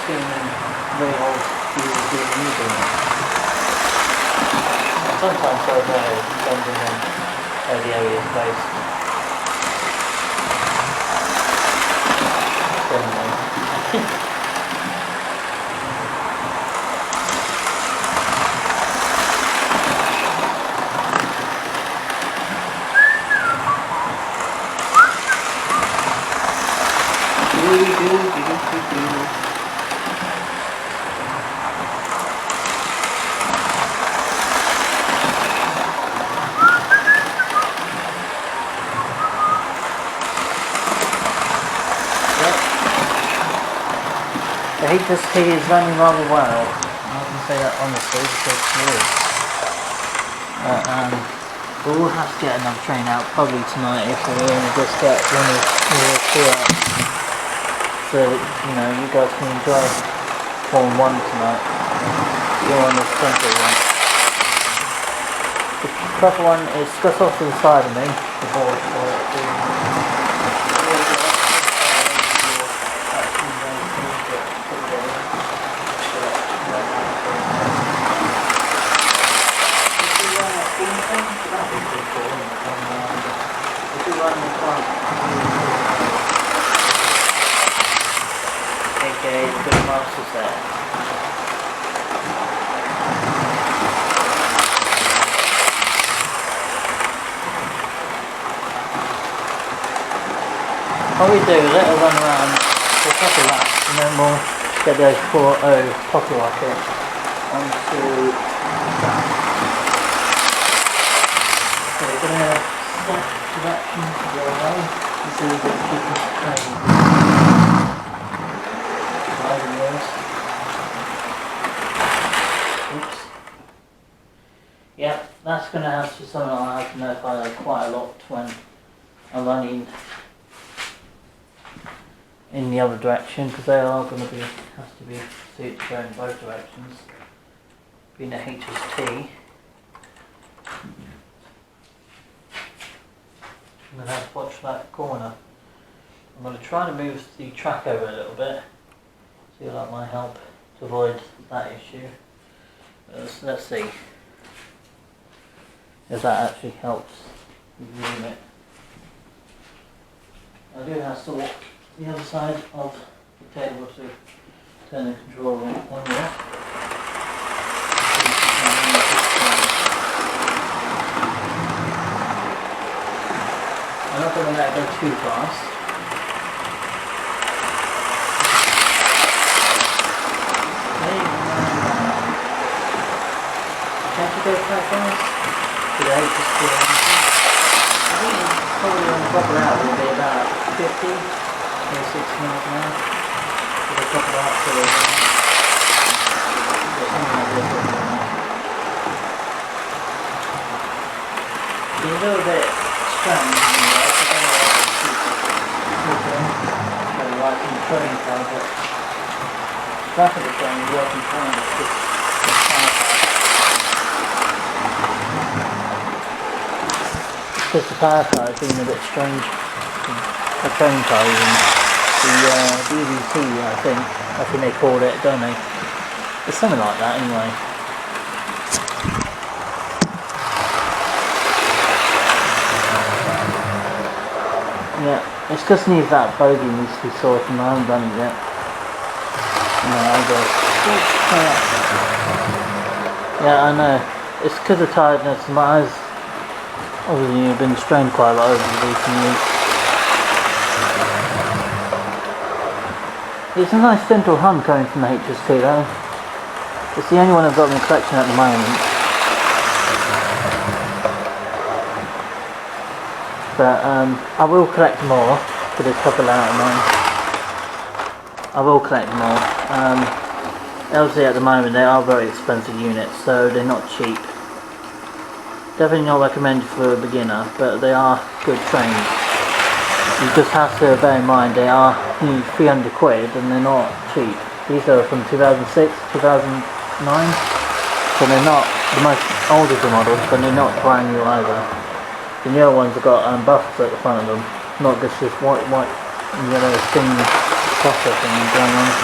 seen in very old views being used. Sometimes I know, depending on where the area is placed. The HST is running rather well. I can say that honestly because it is. We'll have to get another train out probably tonight if we're going to just get one or two out. So, you know, you guys can enjoy Form 1 tonight. You're on the temporary one. The proper one is just off to the side of me. The board for it. Okay, the good master's there. What we do is let her run around for a couple of laps and then we'll get those 4.0 pocket rocket onto that. So we're going to stop direction to the way and see if we can keep this train. Oops. Yep, that's going to have to be something I have to notify quite a lot when I'm running in the other direction, because they are going to be, has to be suited to go in both directions. Being a HST, I'm going to have to watch that corner. I'm going to try to move the track over a little bit, see if that might help to avoid that issue. So let's see if that actually helps zoom it. I do have to walk the other side of the table to turn the control on there. I'm not going to let it go too fast. Can't you go quite fast? Today, just I think it's probably on the proper out will be about 50 or 60 miles an hour. With a proper out to the something like this. It's a little bit strange, you know, I don't know why it's in the train car, but back of the train is working fine. It's just because the power car has been a bit strange. The train car even. The BBC, I think they call it, don't they? It's something like that anyway. Yeah, it's just needs that bogey needs to be sorted and I haven't done it yet. No, yeah, I know. It's because of tiredness. My eyes obviously have been strained quite a lot over the recent weeks. It's a nice central hum coming from the HST though. It's the only one I've got in the collection at the moment. But I will collect more for this couple out of mine. I will collect more. Obviously at the moment they are very expensive units, so they're not cheap. Definitely not recommended for a beginner, but they are good trains. You just have to bear in mind they are nearly 300 quid and they're not cheap. These are from 2006, 2009, so they're not the most oldest of models, but they're not brand new either. The newer ones have got buffers at the front of them, not just this white and yellow thin buffer thing going on.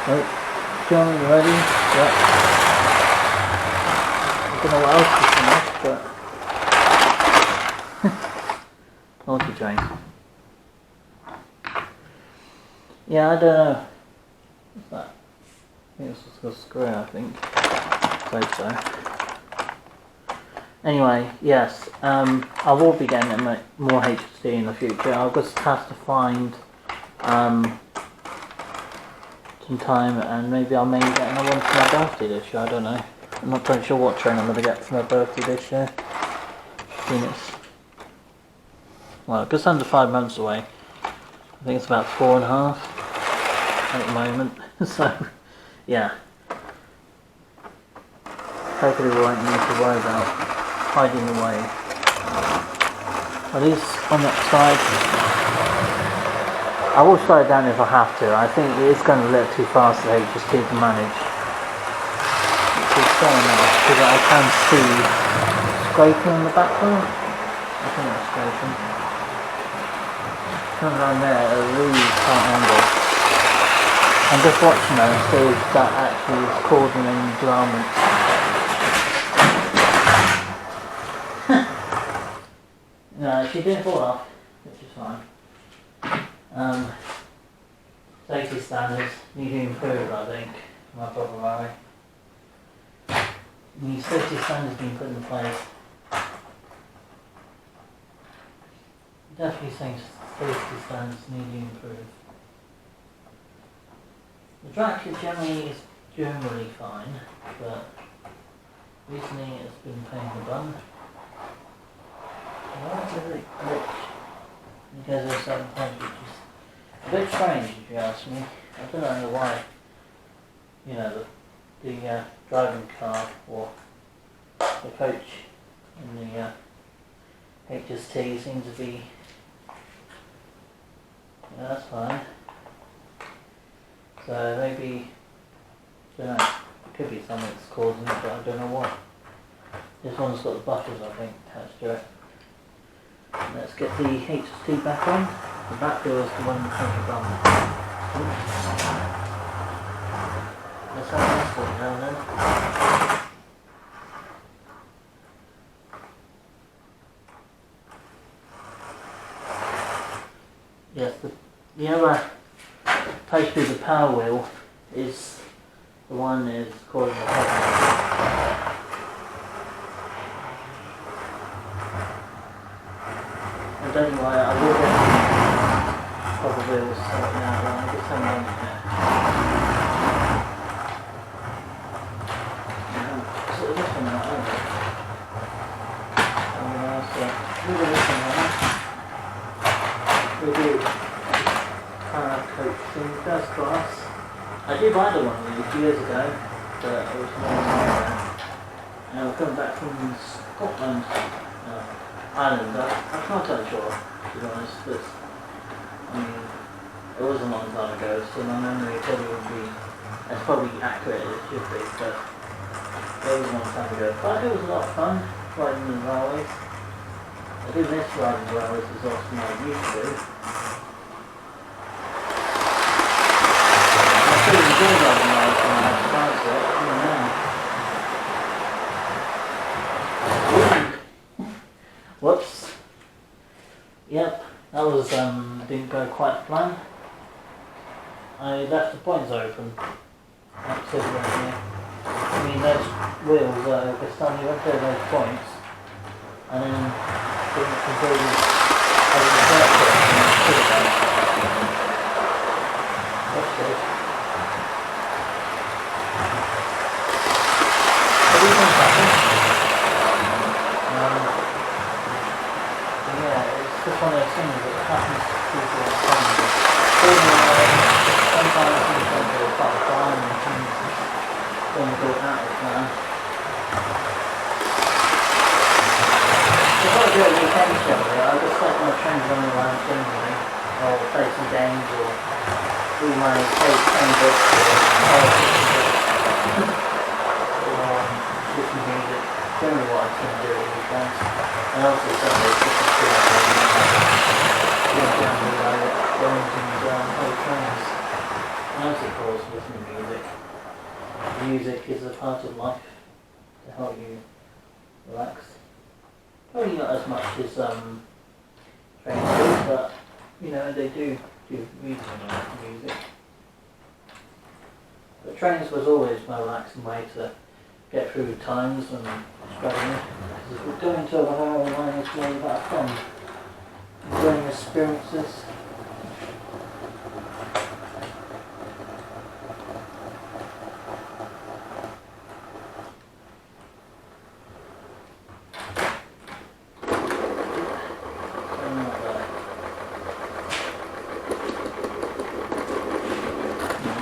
Oh, John, you ready? Yep. I don't know what else is finished, but multi-train. Yeah, I don't know. What's that? I think it's just a screw, I think. So. Anyway, yes, I will be getting more HSD in the future. I'll just have to find some time, and maybe I may get another one for my birthday this year. I don't know. I'm not quite sure what train I'm going to get for my birthday this year. I think it's, well, just under 5 months away. I think it's about 4.5 at the moment. So, yeah. Hopefully we won't need to worry about hiding away. At least on that side, I will slow it down if I have to. I think it is going a little too fast for HST to manage. Which is fair enough, because I can see scraping in the background. I think that's scraping. Coming around there at a really tight angle. I'm just watching that and see if that actually is causing any derailment. No, she didn't fall off, which is fine. Safety standards need to improve, I think, my brother Larry. New safety standards being put in place. Definitely saying safety standards need to improve. The track is generally fine, but recently it's been paying the bum. Why does it glitch? Because there's certain points which is a bit strange, if you ask me. I don't know why. You know, the driving car or the coach in the HST seem to be. Yeah, that's fine. So maybe, I don't know. It could be something that's causing it, but I don't know what. This one's got the buffers, I think, attached to it. Let's get the HST back on. The back door is the one that has the bum. Let's have this one now then. Yes, the other supposed to be the power wheel is the one that is causing the problem. I don't know why I will get proper wheels sorted out when I get some on there. So this one out, isn't it? So we'll do this one out. We'll do coach in first class. I did buy the one of these years ago, but it was more than and we're coming back from Scotland. Ireland, I'm not totally sure, to be honest, but I mean, it was a long time ago, so my memory probably wouldn't be as probably accurate as it should be, but it was a long time ago. But it was a lot of fun riding the railways. I do miss riding the railways as often as I used to. I still enjoy riding the railways when I started it, even now. Whoops. Yep, that was didn't go quite to plan. I left the points open. Absolutely. I mean those wheels just only went through those points and then didn't completely over the circle and then should have done. That's good. But these things happen. Yeah, it's just one of those things that happens to people all the time. Sometimes things don't go quite fine and things don't go out of plan. I've got to do a weekend show here. I just set my trains running around generally, or play some games, or do my train books, or listen to music. Generally what I tend to do at weekends. And also Sundays, just to see how going down the Wellington's old trains. And also called always listen to music. Music is a part of life to help you relax. Probably not as much as trains do, but you know they do reasonable music. But trains was always my relaxing way to get through times and struggling. Because if we're going to a railway line, it's really about fun, enjoying experiences.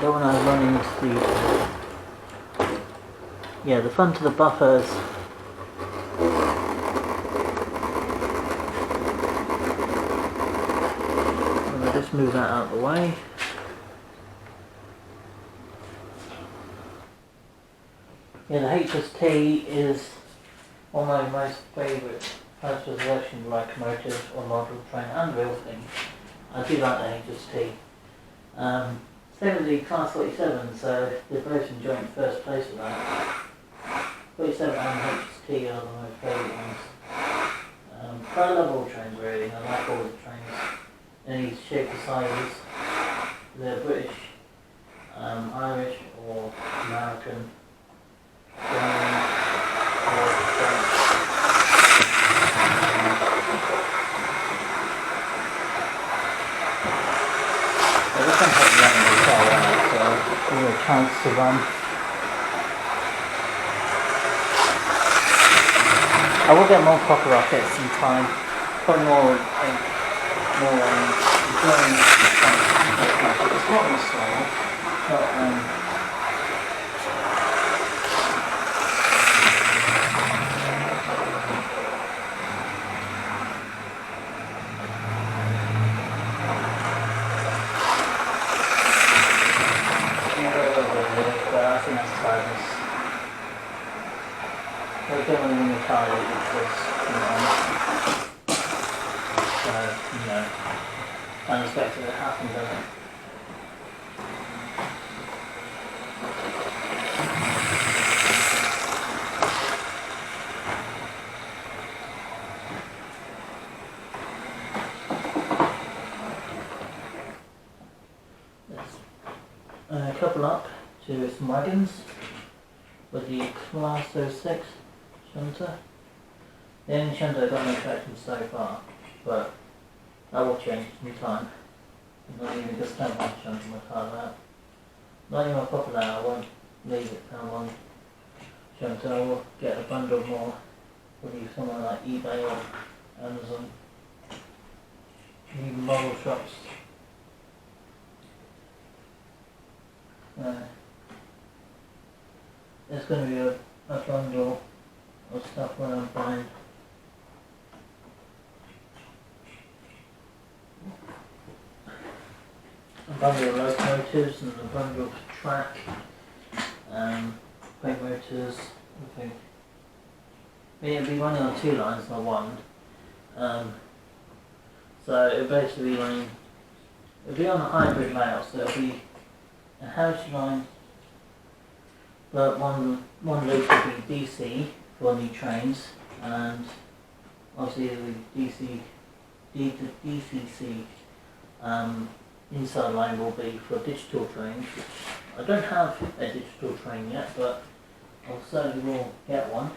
Don't want to run into the front of the buffers. I'll just move that out of the way. Yeah, the HST is one of my most favourite post-resurrection locomotives or model train and real thing. I do like the HST. Same with the Class 47, so they're both in joint first place with that. 47 and HST are the most favourite ones. But I love all trains really, I like all the trains. Any shape or sizes. They're British, Irish or American, German or French. This one hasn't run really far away, so give me a chance to run. I will get more proper rockets in time. Probably more enjoying the It's not in style, but I think that's tiredness. I don't really want to be tired because, so, unexpected it happened, doesn't it? Let's couple up to some wagons with the Class 06 shunter. The only shunter I've got no traction so far, but that will change in time. I'm not even just have one shunter my car out. Not even popular, I won't leave it down one shunter. I will get a bundle more, probably somewhere like eBay or Amazon, even model shops. There's going to be a bundle of stuff when I'm buying. A bundle of locomotives and a bundle of track, brake motors, everything. It'll be running on 2 lines, not one. So it'll basically it'll be on a hybrid layout, so it'll be a heritage line, but one loop will be DC for new trains, and obviously the DCC inside line will be for digital trains. I don't have a digital train yet, but I certainly will get one.